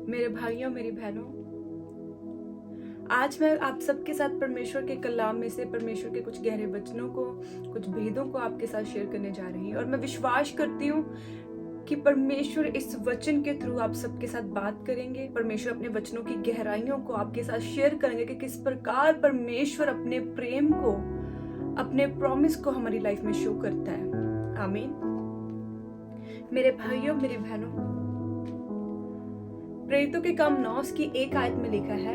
मेरे भाइयों मेरी बहनों, आज मैं आप सबके साथ परमेश्वर के कलाम में से परमेश्वर के कुछ गहरे वचनों को, कुछ भेदों को आपके साथ शेयर करने जा रही हूँ। और मैं विश्वास करती हूँ कि परमेश्वर इस वचन के थ्रू आप सबके साथ बात करेंगे। परमेश्वर अपने वचनों की गहराइयों को आपके साथ शेयर करेंगे कि किस प्रकार परमेश्वर अपने प्रेम को, अपने प्रॉमिस को हमारी लाइफ में शो करता है। आमीन। मेरे भाइयों मेरी बहनों, प्रेरितों के काम 9 की 1 आयत में लिखा है,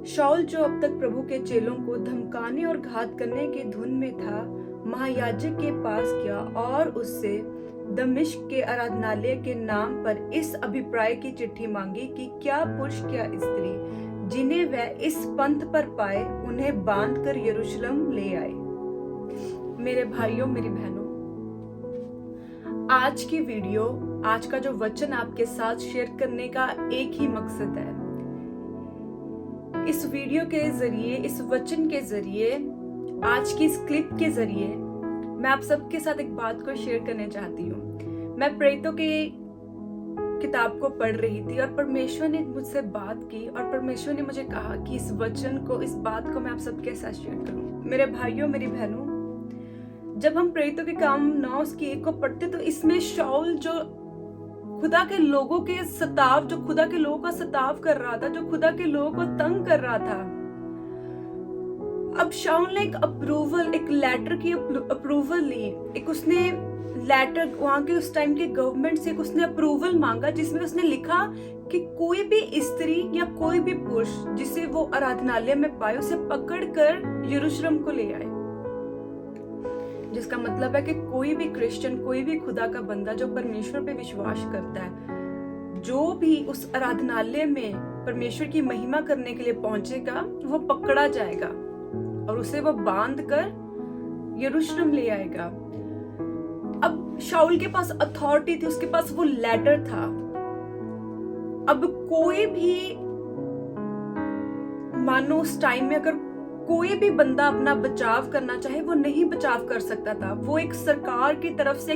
शाऊल जो अब तक प्रभु के चेलों को धमकाने और घात करने की धुन में था, महायाजक के पास गया और उससे दमिश्क के आराधनालय के नाम पर इस अभिप्राय की चिट्ठी मांगी कि क्या पुरुष क्या स्त्री जिन्हें वह इस पंथ पर पाए उन्हें बांधकर यरूशलेम ले आए। मेरे भाइयों मेरी बहनों, आज की वीडियो, आज का जो वचन आपके साथ शेयर करने का एक ही मकसद है। इस वीडियो के जरिए, इस वचन के जरिए, आज की इस क्लिप के जरिए मैं आप सबके साथ एक बात को शेयर करना चाहती हूँ। मैं प्रेरितों की किताब को पढ़ रही थी और परमेश्वर ने मुझसे बात की और परमेश्वर ने मुझे कहा कि इस वचन को, इस बात को मैं आप सबके साथ शेयर करूँ। मेरे भाइयों मेरी बहनों, जब हम प्रेरितों के काम 9 की 1 को पढ़ते तो इसमें शाऊल जो खुदा के लोगों के सताव, जो खुदा के लोगों का सताव कर रहा था, जो खुदा के लोगों को तंग कर रहा था, अब शाऊल ने एक अप्रूवल, एक लेटर की अप्रूवल ली। एक उसने लेटर वहां के उस टाइम के गवर्नमेंट से उसने अप्रूवल मांगा, जिसमें उसने लिखा कि कोई भी स्त्री या कोई भी पुरुष जिसे वो आराधनालय में पाए उसे पकड़कर यरूशलेम को ले आए। जिसका मतलब है कि कोई भी क्रिश्चियन, कोई भी खुदा का बंदा जो परमेश्वर पे विश्वास करता है, जो भी उस आराधनालय में परमेश्वर की महिमा करने के लिए पहुंचेगा, वो पकड़ा जाएगा और उसे वो बांध कर यरूशलेम ले आएगा। अब शाऊल के पास अथॉरिटी थी, उसके पास वो लेटर था। अब कोई भी, मानो उस टाइम में अगर कोई भी बंदा अपना बचाव करना चाहे, वो नहीं बचाव कर सकता था। वो एक सरकार की तरफ से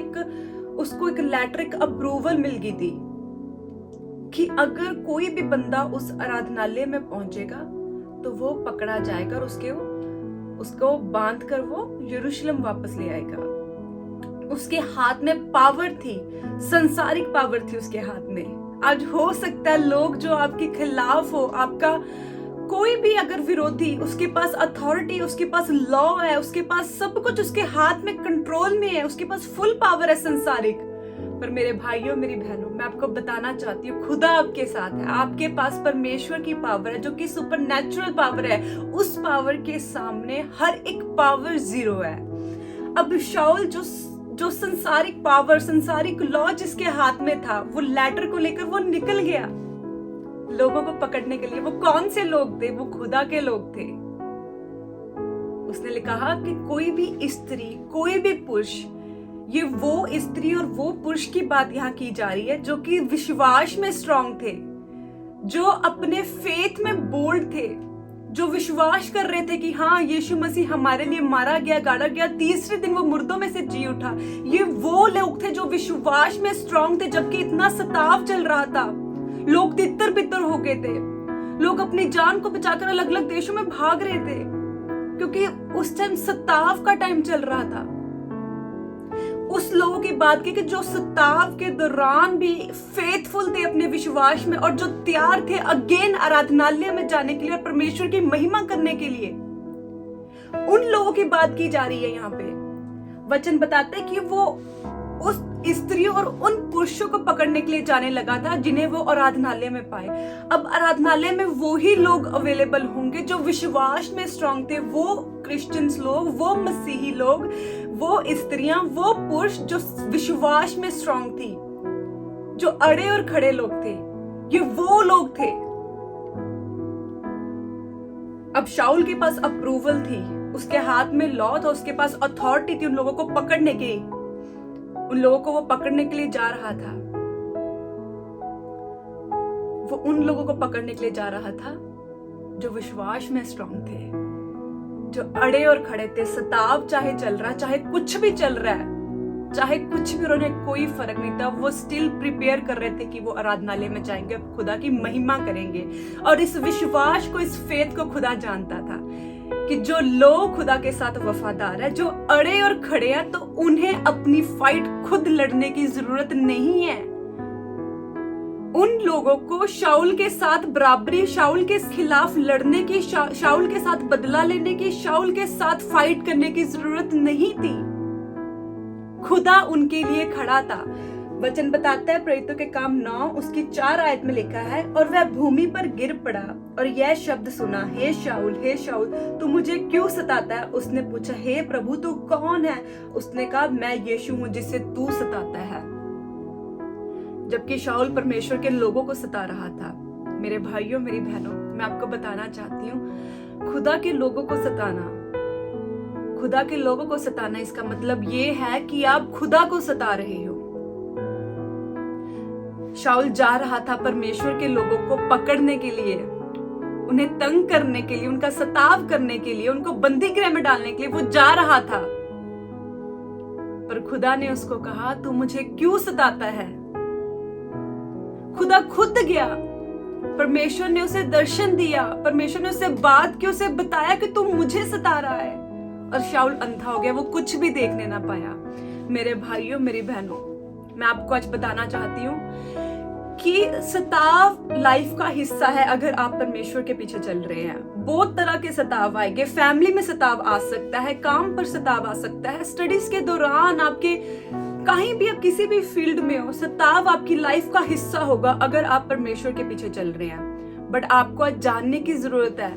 उसको एक लेटर, एक अप्रूवल मिल गई थी कि अगर कोई भी बंदा उस आराधनालय में पहुंचेगा तो वो पकड़ा जाएगा और उसको बांध कर वो यरूशलेम वापस ले आएगा। उसके हाथ में पावर थी, संसारिक पावर थी उसके हाथ में। आज हो सकता है लोग जो आपके खिलाफ हो, आपका कोई भी अगर विरोधी, उसके पास अथॉरिटी, उसके पास लॉ है, उसके पास सब कुछ उसके हाथ में, कंट्रोल में है, उसके पास फुल पावर है संसारिक। पर मेरे भाइयों मेरी बहनों, मैं आपको बताना चाहती हूँ, खुदा आपके साथ है। आपके पास परमेश्वर की पावर है जो कि सुपरनैचुरल पावर है। उस पावर के सामने हर एक पावर जीरो है। अब शाऊल जो संसारिक पावर, संसारिक लॉ जिसके हाथ में था, वो लेटर को लेकर वो निकल गया लोगों को पकड़ने के लिए। वो कौन से लोग थे? वो खुदा के लोग थे। उसने कहा कि कोई भी स्त्री, कोई भी पुरुष, ये वो स्त्री और वो पुरुष की बात यहाँ की जा रही है जो कि विश्वास में स्ट्रांग थे, जो अपने फेथ में बोल्ड थे, जो विश्वास कर रहे थे कि हाँ, यीशु मसीह हमारे लिए मारा गया, गाड़ा गया, तीसरे दिन वो मुर्दों में से जी उठा। ये वो लोग थे जो विश्वास में स्ट्रांग थे जबकि इतना सताव चल रहा था। लोग तितर बितर हो गए थे। लोग अपनी जान को बचाकर अलग अलग देशों में भाग रहे थे क्योंकि उस टाइम सताव का टाइम चल रहा था। उस लोगों की बात की कि जो सताव के दौरान भी फेथफुल थे अपने विश्वास में और जो तैयार थे अगेन आराधनालय में जाने के लिए और परमेश्वर की महिमा करने के लिए। उन लोगों की बात की जा रही है यहाँ पे। वचन बताते हैं कि वो उस स्त्रियों और उन पुरुषों को पकड़ने के लिए जाने लगा था जिन्हें वो आराधनालय में पाए। अब आराधनालय में वो ही लोग अवेलेबल होंगे जो विश्वास में स्ट्रांग थे, वो क्रिश्चियंस लोग, वो मसीही लोग, वो स्त्रियां, वो पुरुष जो विश्वास में स्ट्रांग थी, जो अड़े और खड़े लोग थे। ये वो लोग थे। अब शाऊल के पास अप्रूवल थी, उसके हाथ में लॉ था, उसके पास अथॉरिटी थी उन लोगों को पकड़ने की। उन लोगों को वो पकड़ने के लिए जा रहा था। वो उन लोगों को पकड़ने के लिए जा रहा था जो विश्वास में स्ट्रांग थे, जो अड़े और खड़े थे। सताव चाहे चल रहा, चाहे कुछ भी चल रहा है, चाहे कुछ भी, उन्होंने कोई फर्क नहीं था, वो स्टिल प्रिपेयर कर रहे थे कि वो आराधनालय में जाएंगे, खुदा की महिमा करेंगे। और इस विश्वास को, इस फेथ को खुदा जानता था कि जो लोग खुदा के साथ वफादार है, जो अड़े और खड़े हैं, तो उन्हें अपनी फाइट खुद लड़ने की जरूरत नहीं है। उन लोगों को शाऊल के साथ बराबरी, शाऊल के खिलाफ लड़ने की, शाऊल के साथ बदला लेने की, शाऊल के साथ फाइट करने की जरूरत नहीं थी। खुदा उनके लिए खड़ा था। वचन बताता है प्रेरितों के काम 9 उसकी 4 आयत में लिखा है, और वह भूमि पर गिर पड़ा और यह शब्द सुना, हे शाऊल तू मुझे क्यों सताता है? उसने पूछा, हे प्रभु तू कौन है? उसने कहा, मैं यीशु हूं जिसे तू सताता है। जबकि शाऊल परमेश्वर के लोगों को सता रहा था। मेरे भाइयों, मेरी बहनों, मैं आपको बताना चाहती हूँ, खुदा के लोगों को सताना, खुदा के लोगों को सताना, इसका मतलब ये है कि आप खुदा को सता रहे हो। शाऊल जा रहा था परमेश्वर के लोगों को पकड़ने के लिए, उन्हें तंग करने के लिए, उनका सताव करने के लिए, उनको बंदी गृह में डालने के लिए वो जा रहा था। पर खुदा ने उसको कहा, तू मुझे क्यों सताता है? खुदा खुद गया, परमेश्वर ने उसे दर्शन दिया, परमेश्वर ने उसे बात की, उसे बताया कि तू मुझे सता रहा है। और शाऊल अंधा हो गया, वो कुछ भी देखने ना पाया। मेरे भाइयों, मेरी बहनों, मैं आपको आज बताना चाहती हूँ कि सताव लाइफ का हिस्सा है। अगर आप परमेश्वर के पीछे चल रहे हैं, बहुत तरह के सताव आएंगे। फैमिली में सताव आ सकता है, काम पर सताव आ सकता है, स्टडीज के दौरान, आपके कहीं भी, आप किसी भी फील्ड में हो, सताव आपकी लाइफ का हिस्सा होगा अगर आप परमेश्वर के पीछे चल रहे हैं। बट आपको आज जानने की जरूरत है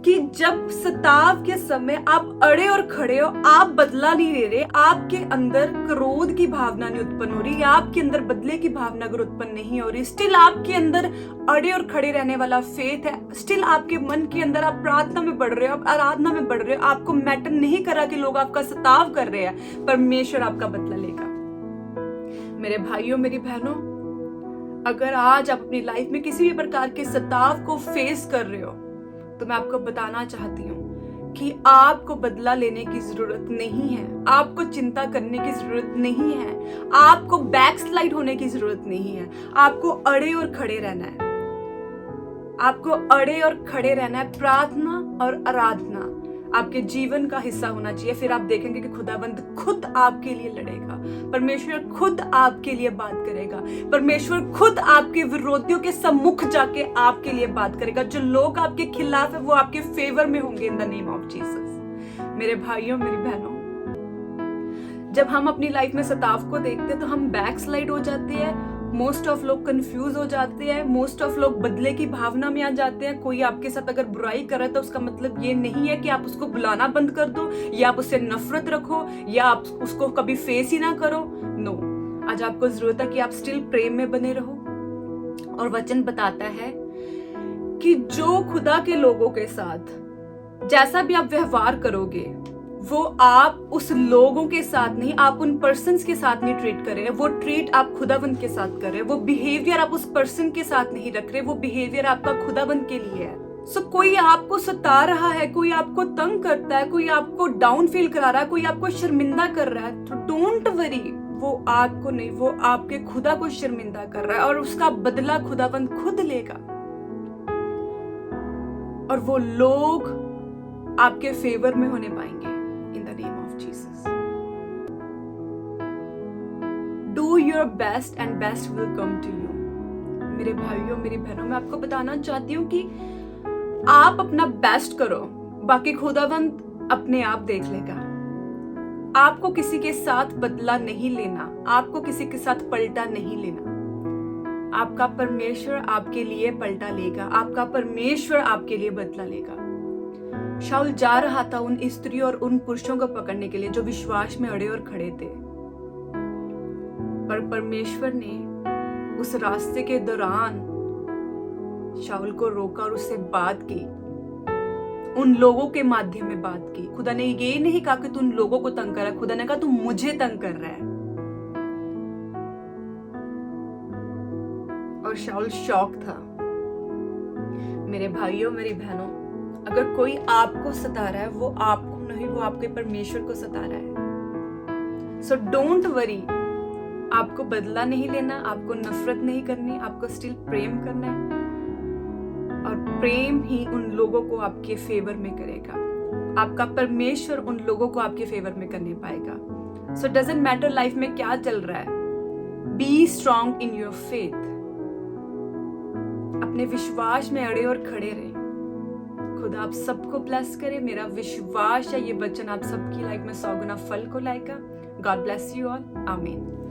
कि जब सताव के समय आप अड़े और खड़े हो, आप बदला नहीं ले रहे, आपके अंदर क्रोध की भावना नहीं उत्पन्न हो रही, आपके अंदर बदले की भावना अगर उत्पन्न नहीं हो रही, स्टिल आपके अंदर अड़े और खड़े रहने वाला फेथ है, स्टिल आपके मन के अंदर आप प्रार्थना में बढ़ रहे हो, आप आराधना में बढ़ रहे हो, आपको मैटर नहीं करा कि लोग आपका सताव कर रहे हैं, परमेश्वर आपका बदला लेगा। मेरे भाइयों, मेरी बहनों, अगर आज आप अपनी लाइफ में किसी भी प्रकार के सताव को फेस कर रहे हो, तो मैं आपको बताना चाहती हूँ कि आपको बदला लेने की जरूरत नहीं है, आपको चिंता करने की जरूरत नहीं है, आपको बैकस्लाइड होने की जरूरत नहीं है। आपको अड़े और खड़े रहना है, आपको अड़े और खड़े रहना है। प्रार्थना और आराधना आपके जीवन का हिस्सा होना चाहिए। फिर आप देखेंगे कि खुदाबंद खुद आपके लिए लड़ेगा, परमेश्वर खुद आपके लिए बात करेगा, परमेश्वर खुद आपके विरोधियों के सम्मुख जाके आपके लिए बात करेगा। जो लोग आपके खिलाफ है वो आपके फेवर में होंगे in the name of Jesus. मेरे भाइयों, मेरी बहनों, जब हम अपनी लाइफ में सताव को देखते हैं तो हम बैकस्लाइड हो जाते हैं, मोस्ट ऑफ लोग कंफ्यूज हो जाते हैं, मोस्ट ऑफ लोग बदले की भावना में आ जाते हैं। कोई आपके साथ अगर बुराई कर रहा है तो उसका मतलब ये नहीं है कि आप उसको बुलाना बंद कर दो, या आप उससे नफरत रखो, या आप उसको कभी फेस ही ना करो। नो, आज आपको जरूरत है कि आप स्टिल प्रेम में बने रहो। और वचन बताता है कि जो खुदा के लोगों के साथ जैसा भी आप व्यवहार करोगे, वो आप उस लोगों के साथ नहीं, आप उन पर्सन्स के साथ नहीं ट्रीट कर रहे हैं, वो ट्रीट आप खुदाबंद के साथ कर रहे हैं। वो बिहेवियर आप उस पर्सन के साथ नहीं रख रहे, वो बिहेवियर आपका खुदाबंद के लिए है। सो कोई आपको सता रहा है, कोई आपको तंग करता है, कोई आपको डाउन फील करा रहा है, कोई आपको शर्मिंदा कर रहा है, तो डोंट वरी, वो आपको नहीं, वो आपके खुदा को शर्मिंदा कर रहा है, और उसका बदला खुदाबंद खुद लेगा। और वो लोग आपके फेवर में होने पाएंगे in the name of Jesus. Do your best and best will come to you. मेरे भाइयों, मेरी बहनों, मैं आपको बताना चाहती हूँ कि आप अपना बेस्ट करो, बाकी खुदावंद अपने आप देख लेगा। आपको किसी के साथ बदला नहीं लेना, आपको किसी के साथ पलटा नहीं लेना। आपका परमेश्वर आपके लिए पलटा लेगा, आपका परमेश्वर आपके लिए बदला लेगा। शाऊल जा रहा था उन स्त्रियों और उन पुरुषों को पकड़ने के लिए जो विश्वास में अड़े और खड़े थे, पर परमेश्वर ने उस रास्ते के दौरान शाऊल को रोका और उससे बात की, उन लोगों के माध्यम में बात की। खुदा ने ये नहीं कहा कि तू उन लोगों को तंग कर रहा है, खुदा ने कहा तू मुझे तंग कर रहा है। और शाऊल शॉक था। मेरे भाइयों, मेरी बहनों, अगर कोई आपको सता रहा है, वो आपको नहीं, वो आपके परमेश्वर को सता रहा है। सो डोंट वरी, आपको बदला नहीं लेना, आपको नफरत नहीं करनी, आपको स्टिल प्रेम करना है, और प्रेम ही उन लोगों को आपके फेवर में करेगा। आपका परमेश्वर उन लोगों को आपके फेवर में करने पाएगा। सो डजंट मैटर लाइफ में क्या चल रहा है, be strong in your faith. अपने विश्वास में अड़े और खड़े रहे। खुदा आप सबको ब्लेस करे। मेरा विश्वास है ये वचन आप सबकी लाइफ में 100 गुना फल को लाएगा। God bless you all. आमीन।